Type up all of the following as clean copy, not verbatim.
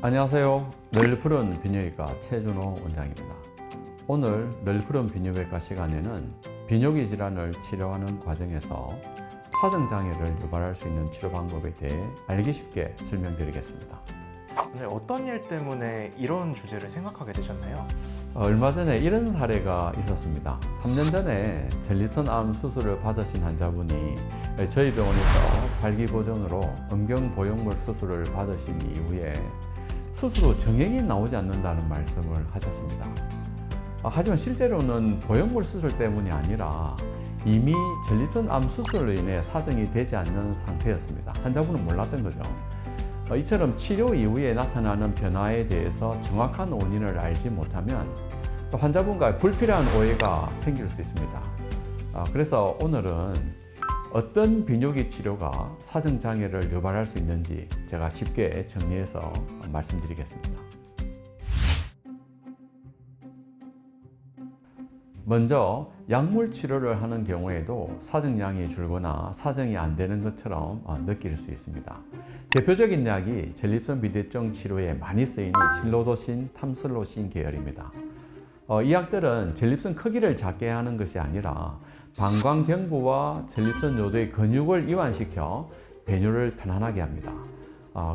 안녕하세요. 늘 푸른 비뇨기과 최준호 원장입니다. 오늘 늘 푸른 비뇨기과 시간에는 비뇨기 질환을 치료하는 과정에서 사정장애를 유발할 수 있는 치료 방법에 대해 알기 쉽게 설명드리겠습니다. 오늘 어떤 일 때문에 이런 주제를 생각하게 되셨나요? 얼마 전에 이런 사례가 있었습니다. 3년 전에 전립선 암 수술을 받으신 환자분이 저희 병원에서 발기고전으로 음경보형물 수술을 받으신 이후에 수술 후 정액이 나오지 않는다는 말씀을 하셨습니다. 하지만 실제로는 보형물 수술 때문이 아니라 이미 전립선 암 수술로 인해 사정이 되지 않는 상태였습니다. 환자분은 몰랐던 거죠. 이처럼 치료 이후에 나타나는 변화에 대해서 정확한 원인을 알지 못하면 환자분과 불필요한 오해가 생길 수 있습니다. 그래서 오늘은 어떤 비뇨기 치료가 사정장애를 유발할 수 있는지 제가 쉽게 정리해서 말씀드리겠습니다. 먼저 약물 치료를 하는 경우에도 사정량이 줄거나 사정이 안 되는 것처럼 느낄 수 있습니다. 대표적인 약이 전립선 비대증 치료에 많이 쓰이는 실로도신, 탐슬로신 계열입니다. 이 약들은 전립선 크기를 작게 하는 것이 아니라 방광경부와 전립선 요도의 근육을 이완시켜 배뇨를 편안하게 합니다.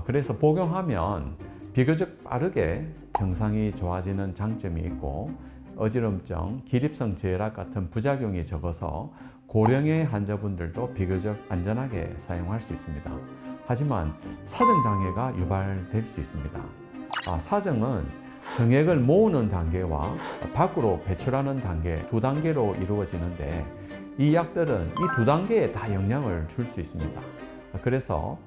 그래서 복용하면 비교적 빠르게 증상이 좋아지는 장점이 있고 어지럼증, 기립성 저혈압 같은 부작용이 적어서 고령의 환자분들도 비교적 안전하게 사용할 수 있습니다. 하지만 사정장애가 유발될 수 있습니다. 사정은 정액을 모으는 단계와 밖으로 배출하는 단계 두 단계로 이루어지는데 이 약들은 이 두 단계에 다 영향을 줄 수 있습니다. 그래서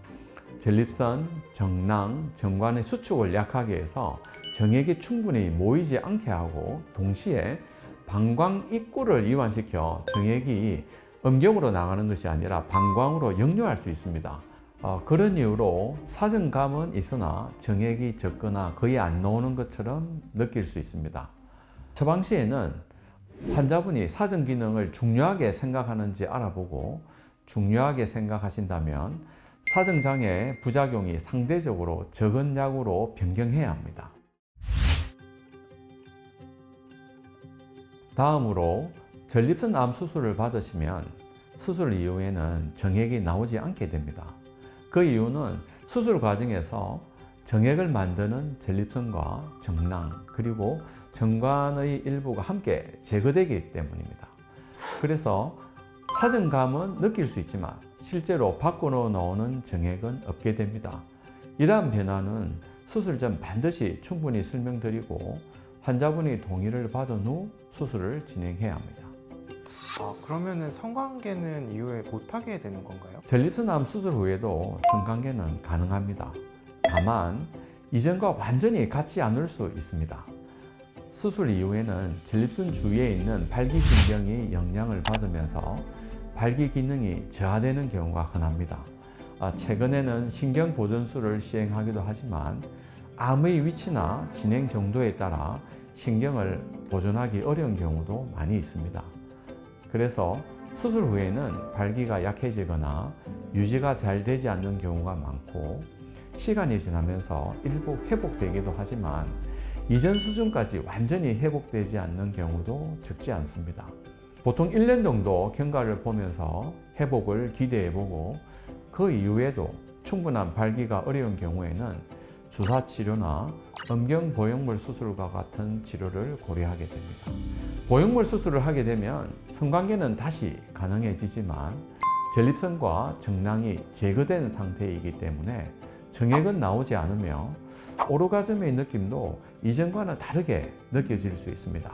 전립선, 정낭, 정관의 수축을 약하게 해서 정액이 충분히 모이지 않게 하고 동시에 방광 입구를 이완시켜 정액이 음경으로 나가는 것이 아니라 방광으로 역류할 수 있습니다. 그런 이유로 사정감은 있으나 정액이 적거나 거의 안 나오는 것처럼 느낄 수 있습니다. 처방 시에는 환자분이 사정 기능을 중요하게 생각하는지 알아보고 중요하게 생각하신다면 사정장애 부작용이 상대적으로 적은 약으로 변경해야 합니다. 다음으로 전립선 암 수술을 받으시면 수술 이후에는 정액이 나오지 않게 됩니다. 그 이유는 수술 과정에서 정액을 만드는 전립선과 정낭 그리고 정관의 일부가 함께 제거되기 때문입니다. 그래서 사정감은 느낄 수 있지만 실제로 밖으로 나오는 정액은 없게 됩니다. 이러한 변화는 수술 전 반드시 충분히 설명드리고 환자분이 동의를 받은 후 수술을 진행해야 합니다. 그러면은 성관계는 이후에 못하게 되는 건가요? 전립선 암 수술 후에도 성관계는 가능합니다. 다만 이전과 완전히 같지 않을 수 있습니다. 수술 이후에는 전립선 주위에 있는 발기신경이 영향을 받으면서 발기 기능이 저하되는 경우가 흔합니다. 최근에는 신경보존술을 시행하기도 하지만 암의 위치나 진행 정도에 따라 신경을 보존하기 어려운 경우도 많이 있습니다. 그래서 수술 후에는 발기가 약해지거나 유지가 잘 되지 않는 경우가 많고 시간이 지나면서 일부 회복되기도 하지만 이전 수준까지 완전히 회복되지 않는 경우도 적지 않습니다. 보통 1년 정도 경과를 보면서 회복을 기대해보고 그 이후에도 충분한 발기가 어려운 경우에는 주사 치료나 음경보형물 수술과 같은 치료를 고려하게 됩니다. 보형물 수술을 하게 되면 성관계는 다시 가능해지지만 전립선과 정낭이 제거된 상태이기 때문에 정액은 나오지 않으며 오르가즘의 느낌도 이전과는 다르게 느껴질 수 있습니다.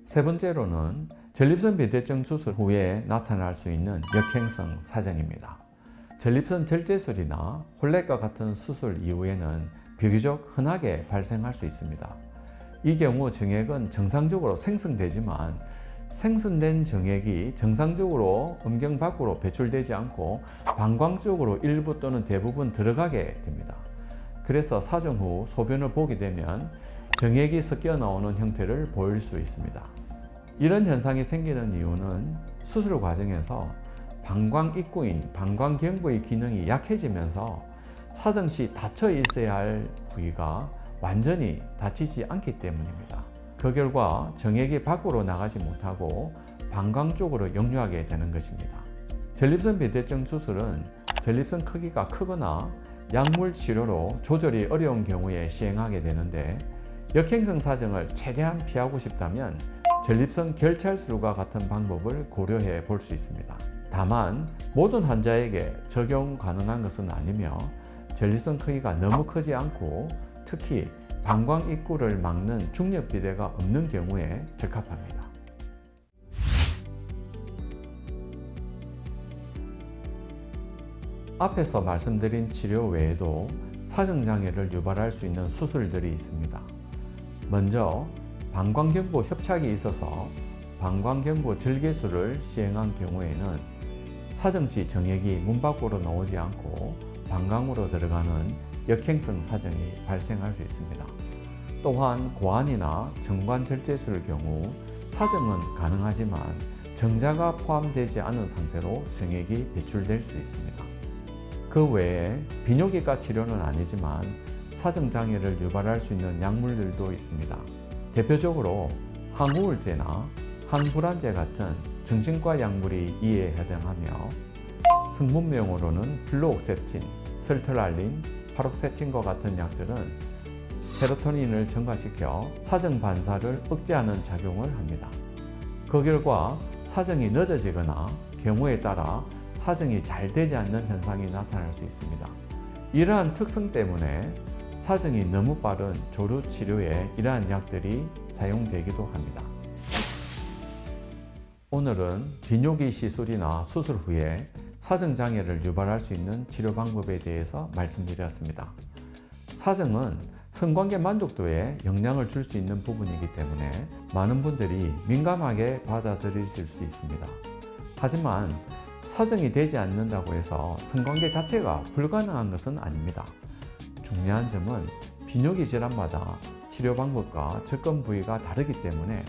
세 번째로는 전립선 비대증 수술 후에 나타날 수 있는 역행성 사정입니다. 전립선 절제술이나 홀렉과 같은 수술 이후에는 비교적 흔하게 발생할 수 있습니다. 이 경우 정액은 정상적으로 생성되지만 생성된 정액이 정상적으로 음경 밖으로 배출되지 않고 방광 쪽으로 일부 또는 대부분 들어가게 됩니다. 그래서 사정 후 소변을 보게 되면 정액이 섞여 나오는 형태를 보일 수 있습니다. 이런 현상이 생기는 이유는 수술 과정에서 방광 입구인 방광경부의 기능이 약해지면서 사정 시 닫혀 있어야 할 부위가 완전히 닫히지 않기 때문입니다. 그 결과 정액이 밖으로 나가지 못하고 방광 쪽으로 역류하게 되는 것입니다. 전립선 비대증 수술은 전립선 크기가 크거나 약물 치료로 조절이 어려운 경우에 시행하게 되는데, 역행성 사정을 최대한 피하고 싶다면 전립선 결찰술과 같은 방법을 고려해 볼 수 있습니다. 다만 모든 환자에게 적용 가능한 것은 아니며 전립선 크기가 너무 크지 않고 특히 방광 입구를 막는 중력 비대가 없는 경우에 적합합니다. 앞에서 말씀드린 치료 외에도 사정장애를 유발할 수 있는 수술들이 있습니다. 먼저 방광경부 협착이 있어서 방광경부 절개술을 시행한 경우에는 사정 시 정액이 문 밖으로 나오지 않고 방광으로 들어가는 역행성 사정이 발생할 수 있습니다. 또한 고환이나 정관 절제술의 경우 사정은 가능하지만 정자가 포함되지 않은 상태로 정액이 배출될 수 있습니다. 그 외에 비뇨기과 치료는 아니지만 사정장애를 유발할 수 있는 약물들도 있습니다. 대표적으로 항우울제나 항불안제 같은 정신과 약물이 이에 해당하며, 성분명으로는 플루옥세틴, 설트랄린, 파록세틴과 같은 약들은 세로토닌을 증가시켜 사정 반사를 억제하는 작용을 합니다. 그 결과 사정이 늦어지거나 경우에 따라 사정이 잘 되지 않는 현상이 나타날 수 있습니다. 이러한 특성 때문에 사정이 너무 빠른 조루 치료에 이러한 약들이 사용되기도 합니다. 오늘은 비뇨기 시술이나 수술 후에 사정장애를 유발할 수 있는 치료 방법에 대해서 말씀드렸습니다. 사정은 성관계 만족도에 영향을 줄 수 있는 부분이기 때문에 많은 분들이 민감하게 받아들이실 수 있습니다. 하지만 사정이 되지 않는다고 해서 성관계 자체가 불가능한 것은 아닙니다. 중요한 점은 비뇨기 질환마다 치료 방법과 접근 부위가 다르기 때문에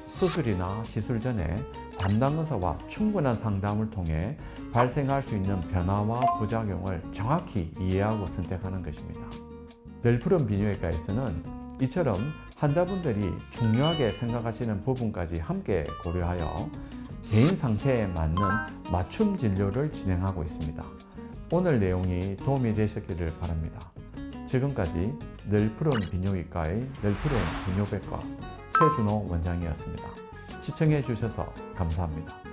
수술이나 시술 전에 담당 의사와 충분한 상담을 통해 발생할 수 있는 변화와 부작용을 정확히 이해하고 선택하는 것입니다. 넬프론 비뇨기과에서는 이처럼 환자분들이 중요하게 생각하시는 부분까지 함께 고려하여 개인 상태에 맞는 맞춤 진료를 진행하고 있습니다. 오늘 내용이 도움이 되셨기를 바랍니다. 지금까지 넬프론 비뇨기과의 넬프론 비뇨백과 최준호 원장이었습니다. 시청해 주셔서 감사합니다.